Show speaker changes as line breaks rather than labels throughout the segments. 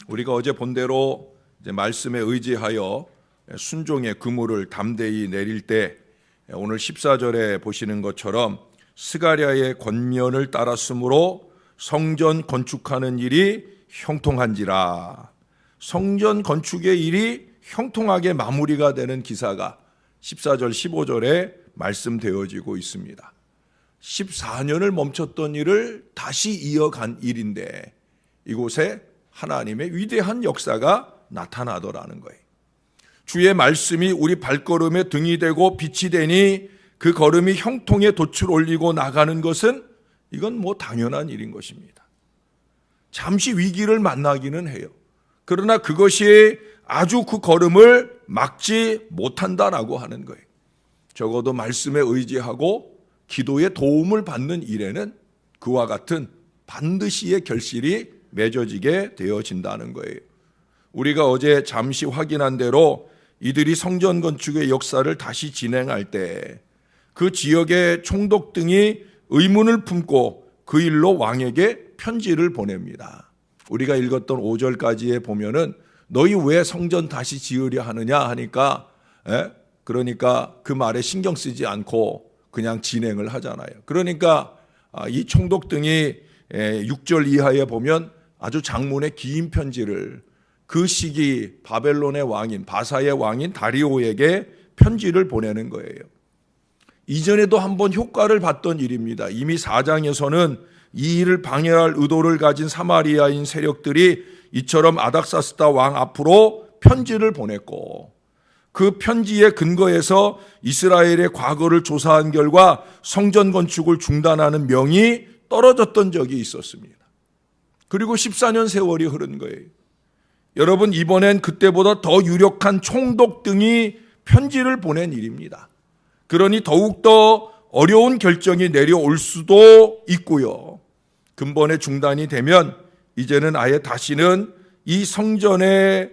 우리가 어제 본 대로 이제 말씀에 의지하여 순종의 그물을 담대히 내릴 때 오늘 14절에 보시는 것처럼 스가랴의 권면을 따랐으므로 성전 건축하는 일이 형통한지라. 성전 건축의 일이 형통하게 마무리가 되는 기사가 14절 15절에 말씀되어지고 있습니다. 14년을 멈췄던 일을 다시 이어간 일인데 이곳에 하나님의 위대한 역사가 나타나더라는 거예요. 주의 말씀이 우리 발걸음에 등이 되고 빛이 되니 그 걸음이 형통에 돛을 올리고 나가는 것은 이건 당연한 일인 것입니다. 잠시 위기를 만나기는 해요. 그러나 그것이 아주 그 걸음을 막지 못한다라고 하는 거예요. 적어도 말씀에 의지하고 기도의 도움을 받는 일에는 그와 같은 반드시의 결실이 맺어지게 되어진다는 거예요. 우리가 어제 잠시 확인한 대로 이들이 성전 건축의 역사를 다시 진행할 때 그 지역의 총독 등이 의문을 품고 그 일로 왕에게 편지를 보냅니다. 우리가 읽었던 5절까지에 보면은 너희 왜 성전 다시 지으려 하느냐 하니까 그러니까 그 말에 신경 쓰지 않고 그냥 진행을 하잖아요. 그러니까 이 총독 등이 6절 이하에 보면 아주 장문의 긴 편지를 그 시기 바벨론의 왕인 바사의 왕인 다리오에게 편지를 보내는 거예요. 이전에도 한번 효과를 봤던 일입니다. 이미 4장에서는 이 일을 방해할 의도를 가진 사마리아인 세력들이 이처럼 아닥사스다 왕 앞으로 편지를 보냈고 그 편지에 근거해서 이스라엘의 과거를 조사한 결과 성전 건축을 중단하는 명이 떨어졌던 적이 있었습니다. 그리고 14년 세월이 흐른 거예요. 여러분, 이번엔 그때보다 더 유력한 총독 등이 편지를 보낸 일입니다. 그러니 더욱더 어려운 결정이 내려올 수도 있고요. 근본의 중단이 되면 이제는 아예 다시는 이 성전의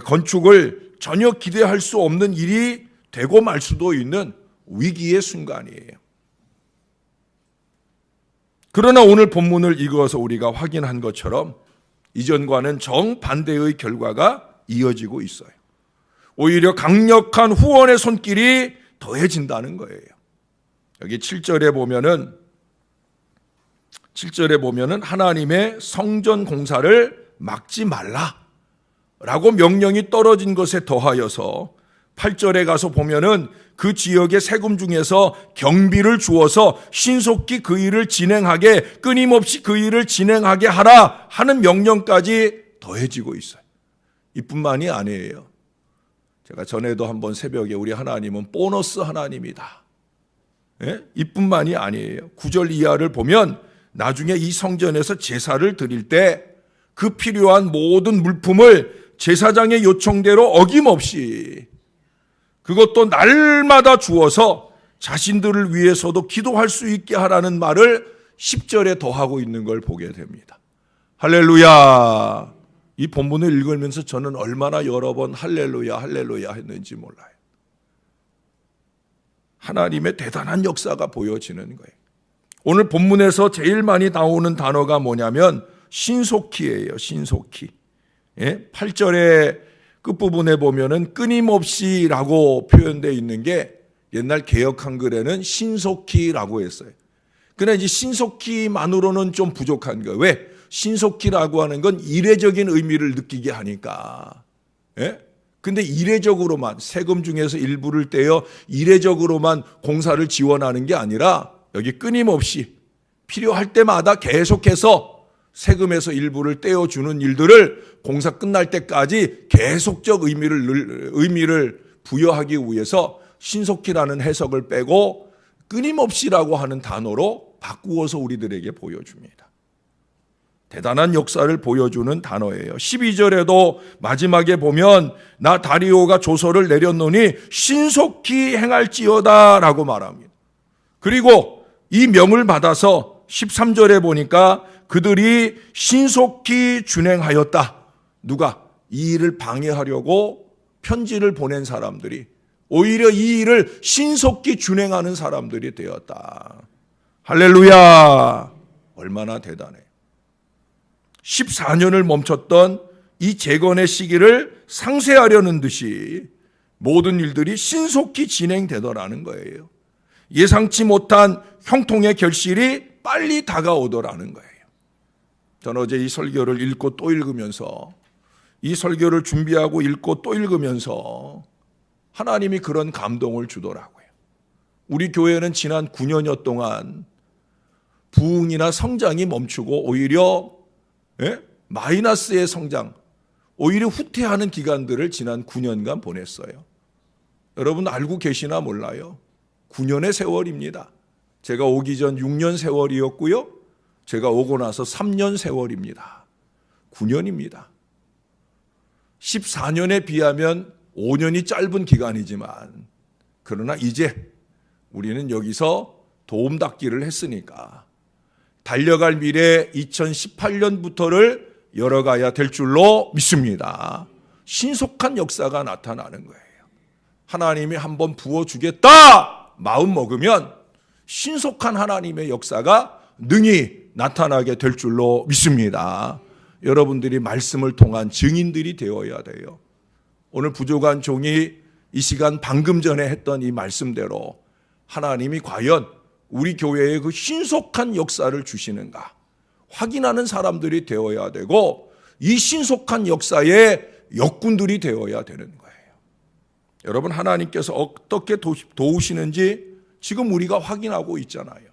건축을 전혀 기대할 수 없는 일이 되고 말 수도 있는 위기의 순간이에요. 그러나 오늘 본문을 읽어서 우리가 확인한 것처럼 이전과는 정반대의 결과가 이어지고 있어요. 오히려 강력한 후원의 손길이 더해진다는 거예요. 여기 7절에 보면은 하나님의 성전 공사를 막지 말라라고 명령이 떨어진 것에 더하여서 8절에 가서 보면은 그 지역의 세금 중에서 경비를 주어서 신속히 그 일을 진행하게 끊임없이 그 일을 진행하게 하라 하는 명령까지 더해지고 있어요. 이뿐만이 아니에요. 제가 전에도 한번 새벽에 우리 하나님은 보너스 하나님이다. 이뿐만이 아니에요. 9절 이하를 보면 나중에 이 성전에서 제사를 드릴 때 그 필요한 모든 물품을 제사장의 요청대로 어김없이 그것도 날마다 주어서 자신들을 위해서도 기도할 수 있게 하라는 말을 10절에 더하고 있는 걸 보게 됩니다. 할렐루야. 이 본문을 읽으면서 저는 얼마나 여러 번 할렐루야 할렐루야 했는지 몰라요. 하나님의 대단한 역사가 보여지는 거예요. 오늘 본문에서 제일 많이 나오는 단어가 뭐냐면 신속히예요. 신속히. 8절의 끝부분에 보면은 끊임없이라고 표현되어 있는 게 옛날 개역 한글에는 신속히라고 했어요. 그러나 이제 신속히만으로는 좀 부족한 거예요. 왜? 신속히라고 하는 건 이례적인 의미를 느끼게 하니까. 근데 이례적으로만 세금 중에서 일부를 떼어 이례적으로만 공사를 지원하는 게 아니라 여기 끊임없이 필요할 때마다 계속해서 세금에서 일부를 떼어주는 일들을 공사 끝날 때까지 계속적 의미를 부여하기 위해서 신속히라는 해석을 빼고 끊임없이라고 하는 단어로 바꾸어서 우리들에게 보여줍니다. 대단한 역사를 보여주는 단어예요. 12절에도 마지막에 보면 나 다리오가 조서를 내렸노니 신속히 행할지어다 라고 말합니다. 그리고 이 명을 받아서 13절에 보니까 그들이 신속히 준행하였다. 누가? 이 일을 방해하려고 편지를 보낸 사람들이 오히려 이 일을 신속히 준행하는 사람들이 되었다. 할렐루야. 얼마나 대단해. 14년을 멈췄던 이 재건의 시기를 상쇄하려는 듯이 모든 일들이 신속히 진행되더라는 거예요. 예상치 못한 형통의 결실이 빨리 다가오더라는 거예요. 저는 어제 이 설교를 읽고 또 읽으면서, 이 설교를 준비하고 읽고 또 읽으면서 하나님이 그런 감동을 주더라고요. 우리 교회는 지난 9년여 동안 부흥이나 성장이 멈추고 오히려 마이너스의 성장, 오히려 후퇴하는 기간들을 지난 9년간 보냈어요. 여러분 알고 계시나 몰라요. 9년의 세월입니다. 제가 오기 전 6년 세월이었고요. 제가 오고 나서 3년 세월입니다. 9년입니다. 14년에 비하면 5년이 짧은 기간이지만, 그러나 이제 우리는 여기서 도움닫기를 했으니까 달려갈 미래 2018년부터를 열어가야 될 줄로 믿습니다. 신속한 역사가 나타나는 거예요. 하나님이 한번 부어주겠다 마음 먹으면 신속한 하나님의 역사가 능히 나타나게 될 줄로 믿습니다. 여러분들이 말씀을 통한 증인들이 되어야 돼요. 오늘 부족한 종이 이 시간 방금 전에 했던 이 말씀대로 하나님이 과연 우리 교회에 그 신속한 역사를 주시는가 확인하는 사람들이 되어야 되고, 이 신속한 역사의 역군들이 되어야 되는 거예요. 여러분, 하나님께서 어떻게 도우시는지 지금 우리가 확인하고 있잖아요.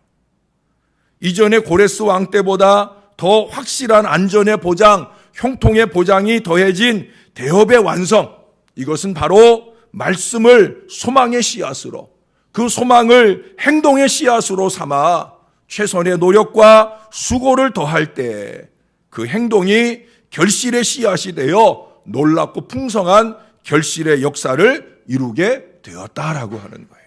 이전의 고레스 왕 때보다 더 확실한 안전의 보장, 형통의 보장이 더해진 대업의 완성, 이것은 바로 말씀을 소망의 씨앗으로, 그 소망을 행동의 씨앗으로 삼아 최선의 노력과 수고를 더할 때 그 행동이 결실의 씨앗이 되어 놀랍고 풍성한 결실의 역사를 이루게 되었다라고 하는 거예요.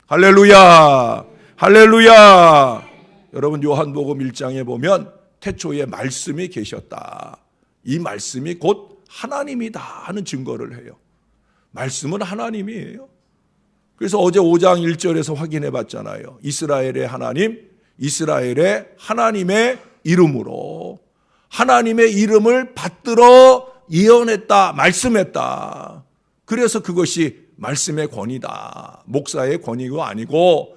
할렐루야, 할렐루야. 여러분, 요한복음 1장에 보면 태초에 말씀이 계셨다, 이 말씀이 곧 하나님이다 하는 증거를 해요. 말씀은 하나님이에요. 그래서 어제 5장 1절에서 확인해 봤잖아요. 이스라엘의 하나님, 이스라엘의 하나님의 이름으로 하나님의 이름을 받들어 예언했다, 말씀했다. 그래서 그것이 말씀의 권위다. 목사의 권위가 아니고,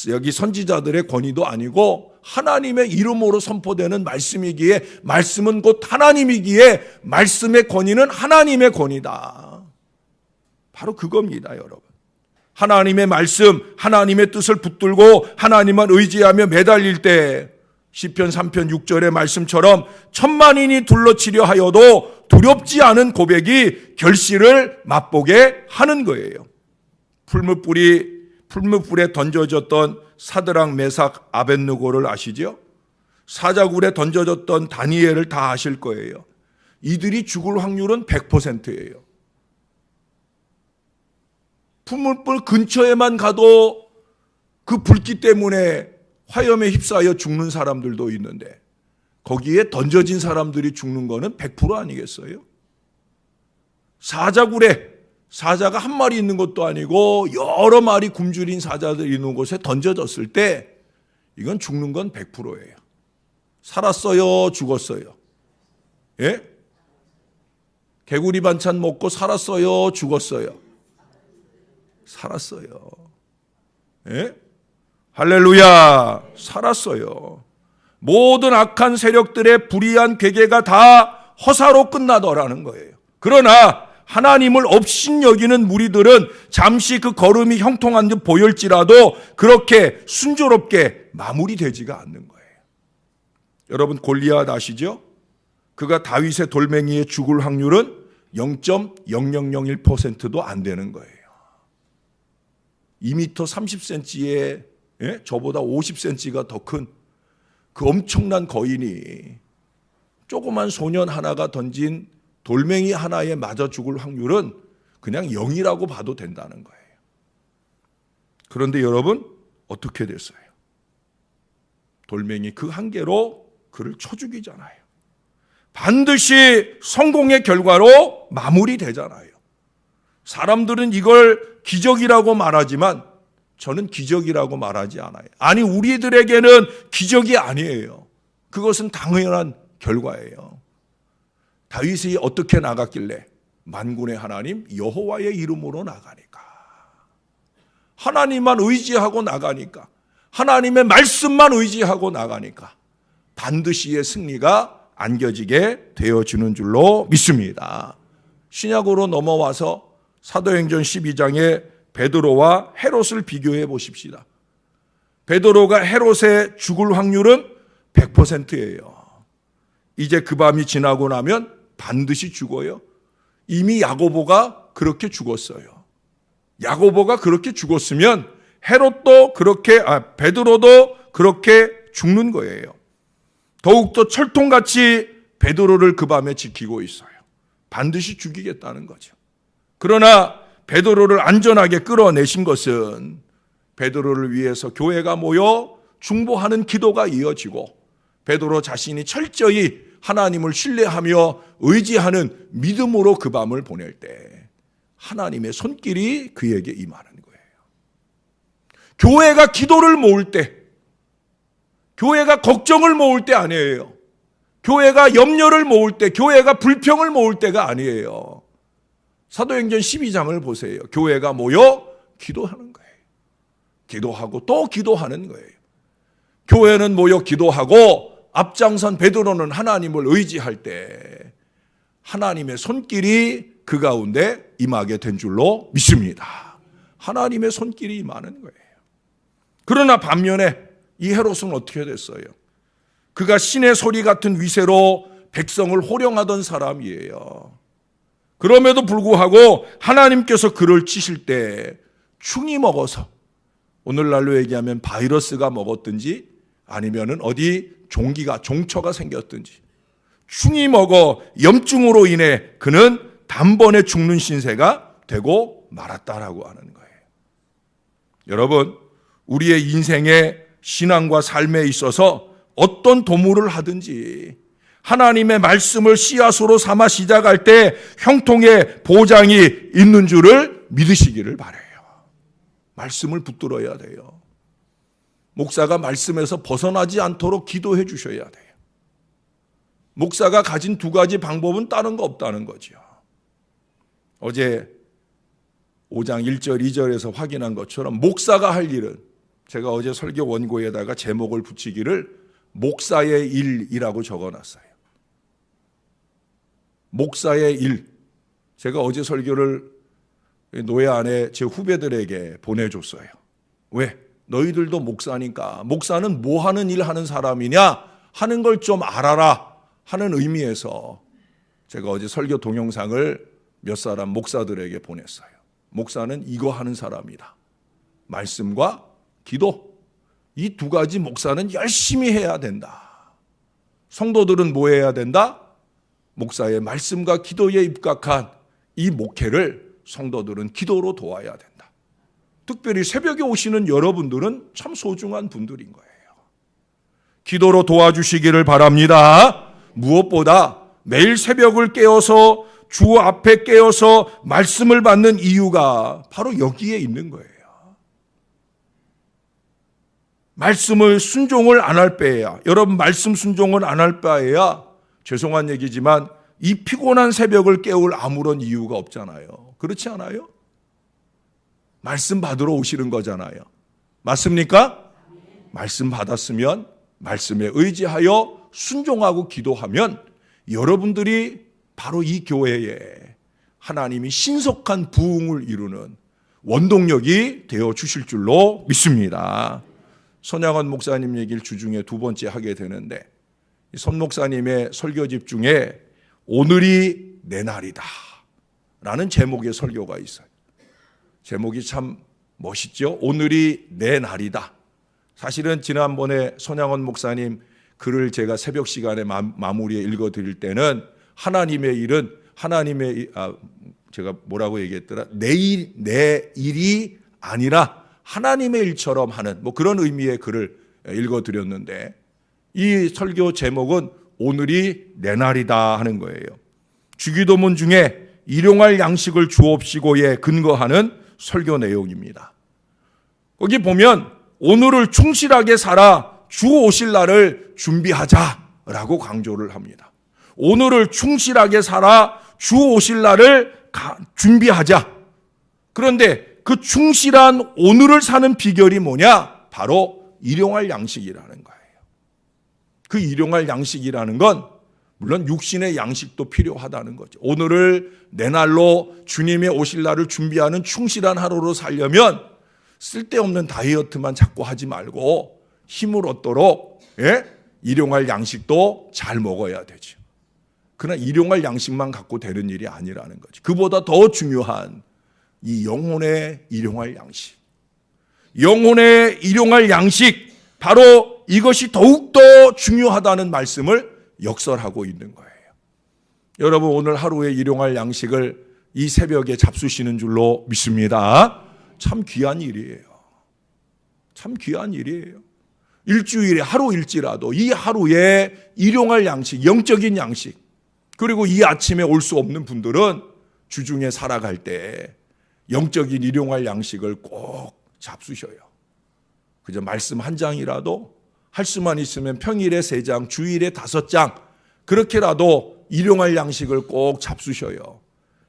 여기 선지자들의 권위도 아니고, 하나님의 이름으로 선포되는 말씀이기에, 말씀은 곧 하나님이기에 말씀의 권위는 하나님의 권위다. 바로 그겁니다, 여러분. 하나님의 말씀, 하나님의 뜻을 붙들고 하나님만 의지하며 매달릴 때 시편 3편 6절의 말씀처럼 천만인이 둘러치려 하여도 두렵지 않은 고백이 결실을 맛보게 하는 거예요. 풀무불에 던져졌던 사드락, 메삭, 아벳느고를 아시죠? 사자굴에 던져졌던 다니엘을 다 아실 거예요. 이들이 죽을 확률은 100%예요. 풀무불 근처에만 가도 그 불길 때문에 화염에 휩싸여 죽는 사람들도 있는데, 거기에 던져진 사람들이 죽는 거는 100% 아니겠어요? 사자굴에 사자가 한 마리 있는 것도 아니고 여러 마리 굶주린 사자들이 있는 곳에 던져졌을 때 이건 죽는 건 100%예요. 살았어요, 죽었어요? 예? 개구리 반찬 먹고 살았어요, 죽었어요? 살았어요. 예? 할렐루야, 살았어요. 모든 악한 세력들의 불의한 괴계가 다 허사로 끝나더라는 거예요. 그러나 하나님을 업신여기는 무리들은 잠시 그 걸음이 형통한 듯 보일지라도 그렇게 순조롭게 마무리되지가 않는 거예요. 여러분, 골리앗 아시죠? 그가 다윗의 돌멩이에 죽을 확률은 0.0001%도 안 되는 거예요. 2m 30cm에 저보다 50cm가 더 큰 그 엄청난 거인이 조그만 소년 하나가 던진 돌멩이 하나에 맞아 죽을 확률은 그냥 0이라고 봐도 된다는 거예요. 그런데 여러분, 어떻게 됐어요? 돌멩이 그 한 개로 그를 쳐 죽이잖아요. 반드시 성공의 결과로 마무리되잖아요. 사람들은 이걸 기적이라고 말하지만 저는 기적이라고 말하지 않아요. 아니, 우리들에게는 기적이 아니에요. 그것은 당연한 결과예요. 다윗이 어떻게 나갔길래? 만군의 하나님 여호와의 이름으로 나가니까. 하나님만 의지하고 나가니까, 하나님의 말씀만 의지하고 나가니까 반드시의 승리가 안겨지게 되어지는 줄로 믿습니다. 신약으로 넘어와서 사도행전 12장에 베드로와 헤롯을 비교해 보십시다. 베드로가 헤롯에 죽을 확률은 100%예요. 이제 그 밤이 지나고 나면 반드시 죽어요. 이미 야고보가 그렇게 죽었어요. 야고보가 그렇게 죽었으면 헤롯도 그렇게, 베드로도 그렇게 죽는 거예요. 더욱더 철통같이 베드로를 그 밤에 지키고 있어요. 반드시 죽이겠다는 거죠. 그러나 베드로를 안전하게 끌어내신 것은 베드로를 위해서 교회가 모여 중보하는 기도가 이어지고 베드로 자신이 철저히 하나님을 신뢰하며 의지하는 믿음으로 그 밤을 보낼 때 하나님의 손길이 그에게 임하는 거예요. 교회가 기도를 모을 때, 교회가 걱정을 모을 때 아니에요. 교회가 염려를 모을 때, 교회가 불평을 모을 때가 아니에요. 사도행전 12장을 보세요. 교회가 모여 기도하는 거예요. 기도하고 또 기도하는 거예요. 교회는 모여 기도하고 앞장선 베드로는 하나님을 의지할 때 하나님의 손길이 그 가운데 임하게 된 줄로 믿습니다. 하나님의 손길이 임하는 거예요. 그러나 반면에 이 헤롯은 어떻게 됐어요? 그가 신의 소리 같은 위세로 백성을 호령하던 사람이에요. 그럼에도 불구하고 하나님께서 그를 치실 때 충이 먹어서, 오늘날로 얘기하면 바이러스가 먹었든지 아니면은 어디 종처가 생겼든지 충이 먹어 염증으로 인해 그는 단번에 죽는 신세가 되고 말았다라고 하는 거예요. 여러분, 우리의 인생의 신앙과 삶에 있어서 어떤 도모를 하든지 하나님의 말씀을 씨앗으로 삼아 시작할 때 형통의 보장이 있는 줄을 믿으시기를 바라요. 말씀을 붙들어야 돼요. 목사가 말씀에서 벗어나지 않도록 기도해 주셔야 돼요. 목사가 가진 두 가지 방법은 다른 거 없다는 거죠. 어제 5장 1절 2절에서 확인한 것처럼 목사가 할 일은, 제가 어제 설교 원고에다가 제목을 붙이기를 목사의 일이라고 적어놨어요. 목사의 일. 제가 어제 설교를 노예 안에 제 후배들에게 보내줬어요. 왜? 너희들도 목사니까 목사는 뭐 하는 일 하는 사람이냐 하는 걸 좀 알아라 하는 의미에서 제가 어제 설교 동영상을 몇 사람 목사들에게 보냈어요. 목사는 이거 하는 사람이다. 말씀과 기도. 이 두 가지 목사는 열심히 해야 된다. 성도들은 뭐 해야 된다? 목사의 말씀과 기도에 입각한 이 목회를 성도들은 기도로 도와야 된다. 특별히 새벽에 오시는 여러분들은 참 소중한 분들인 거예요. 기도로 도와주시기를 바랍니다. 무엇보다 매일 새벽을 깨어서 주 앞에 깨어서 말씀을 받는 이유가 바로 여기에 있는 거예요. 말씀을 순종을 안 할 바에야, 여러분 말씀 순종을 안 할 바에야 죄송한 얘기지만 이 피곤한 새벽을 깨울 아무런 이유가 없잖아요. 그렇지 않아요? 말씀 받으러 오시는 거잖아요. 맞습니까? 말씀 받았으면 말씀에 의지하여 순종하고 기도하면 여러분들이 바로 이 교회에 하나님이 신속한 부흥을 이루는 원동력이 되어 주실 줄로 믿습니다. 손양원 목사님 얘기를 주중에 두 번째 하게 되는데, 손 목사님의 설교집 중에 오늘이 내 날이다 라는 제목의 설교가 있어요. 제목이 참 멋있죠? 오늘이 내 날이다. 사실은 지난번에 손양원 목사님 글을 제가 새벽 시간에 마무리에 읽어드릴 때는 하나님의 일은 제가 뭐라고 얘기했더라? 내 일이 아니라 하나님의 일처럼 하는 그런 의미의 글을 읽어드렸는데, 이 설교 제목은 오늘이 내 날이다 하는 거예요. 주기도문 중에 일용할 양식을 주옵시고에 근거하는 설교 내용입니다. 거기 보면 오늘을 충실하게 살아 주 오실 날을 준비하자라고 강조를 합니다. 오늘을 충실하게 살아 주 오실 날을 준비하자. 그런데 그 충실한 오늘을 사는 비결이 뭐냐? 바로 일용할 양식이라는 거예요. 그 일용할 양식이라는 건 물론 육신의 양식도 필요하다는 거죠. 오늘을 내 날로 주님의 오실 날을 준비하는 충실한 하루로 살려면 쓸데없는 다이어트만 자꾸 하지 말고 힘을 얻도록 일용할 양식도 잘 먹어야 되죠. 그러나 일용할 양식만 갖고 되는 일이 아니라는 거죠. 그보다 더 중요한 이 영혼의 일용할 양식. 영혼의 일용할 양식, 바로 이것이 더욱더 중요하다는 말씀을 역설하고 있는 거예요. 여러분, 오늘 하루의 일용할 양식을 이 새벽에 잡수시는 줄로 믿습니다. 참 귀한 일이에요. 참 귀한 일이에요. 일주일에 하루일지라도 이 하루에 일용할 양식, 영적인 양식, 그리고 이 아침에 올 수 없는 분들은 주중에 살아갈 때 영적인 일용할 양식을 꼭 잡수셔요. 그저 말씀 한 장이라도 할 수만 있으면 평일에 3장, 주일에 5장, 그렇게라도 일용할 양식을 꼭 잡수셔요.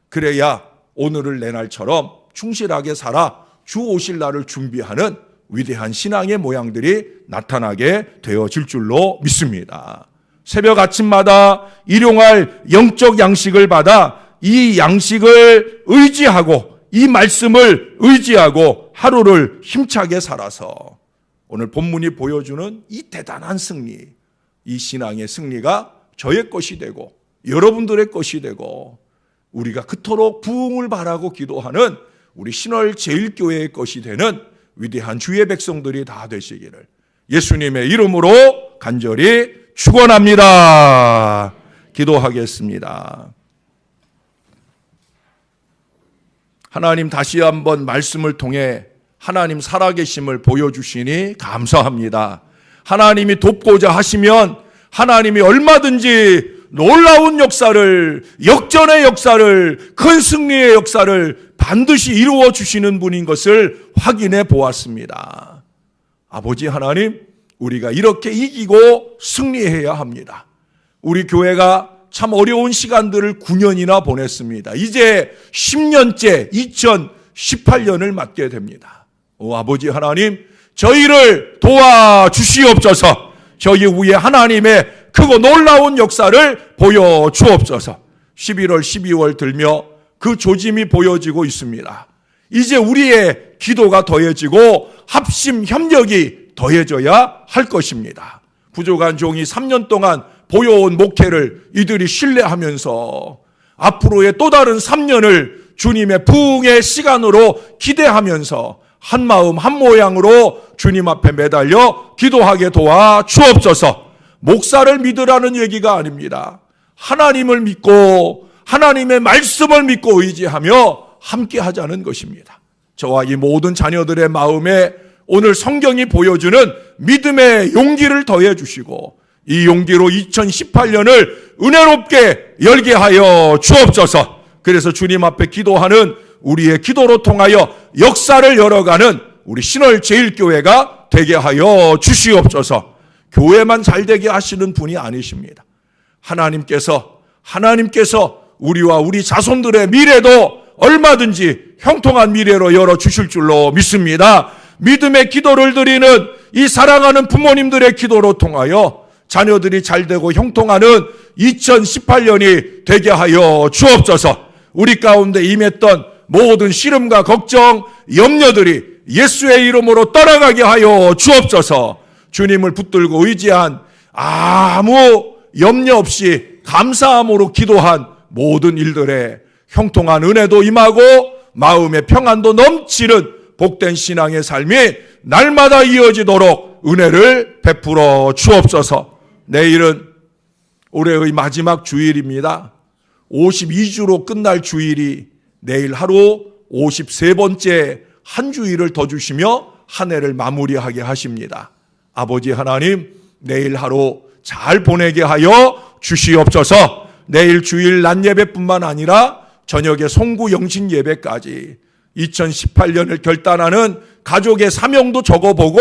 그래야 오늘을 내 날처럼 충실하게 살아 주 오실 날을 준비하는 위대한 신앙의 모양들이 나타나게 되어질 줄로 믿습니다. 새벽 아침마다 일용할 영적 양식을 받아 이 양식을 의지하고 이 말씀을 의지하고 하루를 힘차게 살아서 오늘 본문이 보여주는 이 대단한 승리, 이 신앙의 승리가 저의 것이 되고 여러분들의 것이 되고 우리가 그토록 부흥을 바라고 기도하는 우리 신월 제일교회의 것이 되는 위대한 주의 백성들이 다 되시기를 예수님의 이름으로 간절히 축원합니다. 기도하겠습니다. 하나님, 다시 한번 말씀을 통해 하나님 살아계심을 보여주시니 감사합니다. 하나님이 돕고자 하시면 하나님이 얼마든지 놀라운 역사를, 역전의 역사를, 큰 승리의 역사를 반드시 이루어 주시는 분인 것을 확인해 보았습니다. 아버지 하나님, 우리가 이렇게 이기고 승리해야 합니다. 우리 교회가 참 어려운 시간들을 9년이나 보냈습니다. 이제 10년째 2018년을 맞게 됩니다. 아버지 하나님, 저희를 도와주시옵소서. 저희 위에 하나님의 크고 놀라운 역사를 보여주옵소서. 11월, 12월 들며 그 조짐이 보여지고 있습니다. 이제 우리의 기도가 더해지고 합심 협력이 더해져야 할 것입니다. 부족한 종이 3년 동안 보여온 목회를 이들이 신뢰하면서 앞으로의 또 다른 3년을 주님의 부흥의 시간으로 기대하면서 한 마음 한 모양으로 주님 앞에 매달려 기도하게 도와 주옵소서. 목사를 믿으라는 얘기가 아닙니다. 하나님을 믿고 하나님의 말씀을 믿고 의지하며 함께 하자는 것입니다. 저와 이 모든 자녀들의 마음에 오늘 성경이 보여주는 믿음의 용기를 더해 주시고 이 용기로 2018년을 은혜롭게 열게 하여 주옵소서. 그래서 주님 앞에 기도하는 우리의 기도로 통하여 역사를 열어가는 우리 신월 제일교회가 되게 하여 주시옵소서. 교회만 잘되게 하시는 분이 아니십니다. 하나님께서 우리와 우리 자손들의 미래도 얼마든지 형통한 미래로 열어주실 줄로 믿습니다. 믿음의 기도를 드리는 이 사랑하는 부모님들의 기도로 통하여 자녀들이 잘되고 형통하는 2018년이 되게 하여 주옵소서. 우리 가운데 임했던 모든 시름과 걱정, 염려들이 예수의 이름으로 떠나가게 하여 주옵소서. 주님을 붙들고 의지한 아무 염려 없이 감사함으로 기도한 모든 일들에 형통한 은혜도 임하고 마음의 평안도 넘치는 복된 신앙의 삶이 날마다 이어지도록 은혜를 베풀어 주옵소서. 내일은 올해의 마지막 주일입니다. 52주로 끝날 주일이 내일 하루 53번째 한 주일을 더 주시며 한 해를 마무리하게 하십니다. 아버지 하나님, 내일 하루 잘 보내게 하여 주시옵소서. 내일 주일 낮 예배뿐만 아니라 저녁에 송구 영신 예배까지 2018년을 결단하는 가족의 사명도 적어보고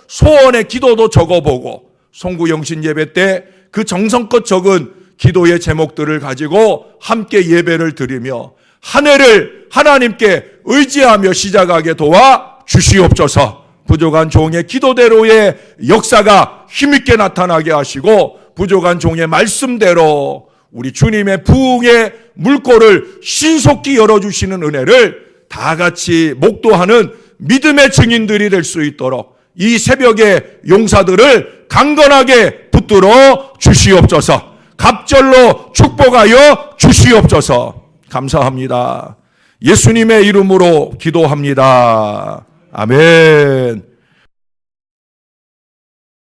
소원의 기도도 적어보고 송구 영신 예배 때 그 정성껏 적은 기도의 제목들을 가지고 함께 예배를 드리며 한 해를 하나님께 의지하며 시작하게 도와 주시옵소서. 부족한 종의 기도대로의 역사가 힘있게 나타나게 하시고 부족한 종의 말씀대로 우리 주님의 부흥의 물꼬를 신속히 열어주시는 은혜를 다 같이 목도하는 믿음의 증인들이 될 수 있도록 이 새벽의 용사들을 강건하게 붙들어 주시옵소서. 갑절로 축복하여 주시옵소서. 감사합니다. 예수님의 이름으로 기도합니다. 아멘.